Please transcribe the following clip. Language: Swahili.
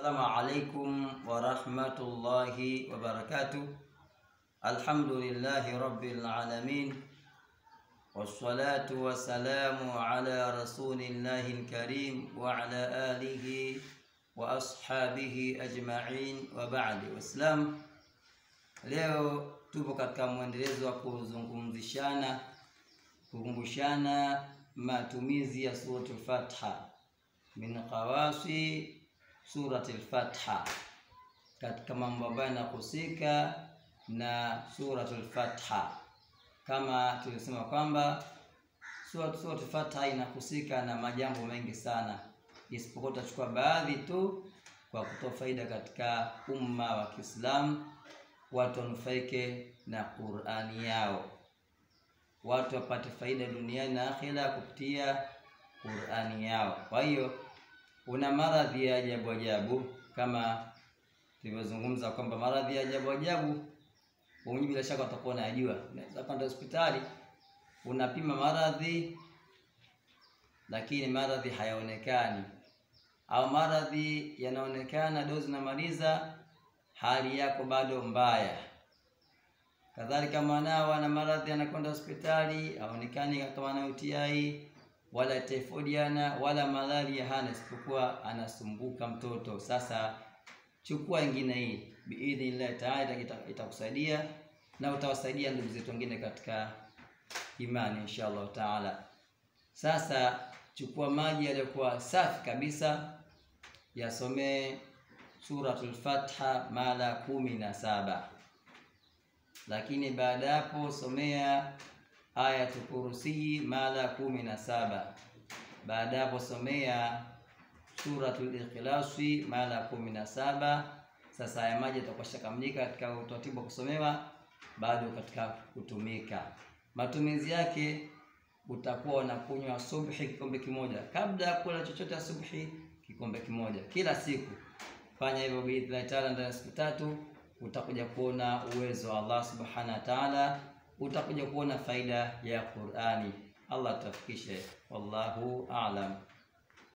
Assalamu alaikum wa rahmatullahi wa barakatuh. Alhamdulillahi rabbil alamin. Wassalatu wassalamu ala rasulillahil karim wa ala alihi wa ashabihi ajma'in wa ba'di. Wassalam. Leo tupo katika mwendelezo wa kukumbushana matumizi ya suratul Fatiha min qawasi suratul Fatiha, katika mambo ambayo yanahusika na suratul Fatiha. Kama tulisema kwamba suratul Fatiha inahusika na majambo mengi sana, isipokuwa tutachukua baadhi tu kwa kutoa faida katika umma wa Kiislamu, watu wanufaike na Qur'ani yao, watu wapate faida duniani na akhera kupitia Qur'ani yao. Kwa hiyo una maradhi ya ajabu ajabu, kama tulivyozungumza kwamba maradhi ya ajabu ajabu wengi bila shaka utakuwa unajua. Unaweza kwenda hospitali unapima maradhi lakini maradhi hayaonekani, au maradhi yanaonekana dozi namaliza, hali yako bado mbaya. Kadhalika mwanao ana maradhi, anakwenda hospitali, haonekani kama ana UTI wala typhoid wala malaria hana, isipokuwa anasumbuka mtoto. Sasa chukua ingine hii biidhnillah taala, itakusaidia na utawasaidia ndugu zetu wengine katika imani inshallah taala. Sasa chukua maji yaliyokuwa safi kabisa, yasomee suratul Fatiha mara 17, lakini baada hapo somea ayatul kursi mara 17. Baada hapo somea suratul Ikhlasi mara 17. Sasa haya maji yatakuwa shakamilika katika utaratibu wa kusomewa, bado katika kutumika. Matumizi yake utakuwa unakunywa subhi kikombe kimoja, kabla ya kula chochote asubuhi kikombe kimoja kila siku. Fanya hivyo biidhnillah taala, ndani ya siku 3 utakuja kuona uwezo wa Allah subhanahu wa ta'ala, utakuja kuona faida ya Qur'ani. Allah tufikishe, wallahu a'lam.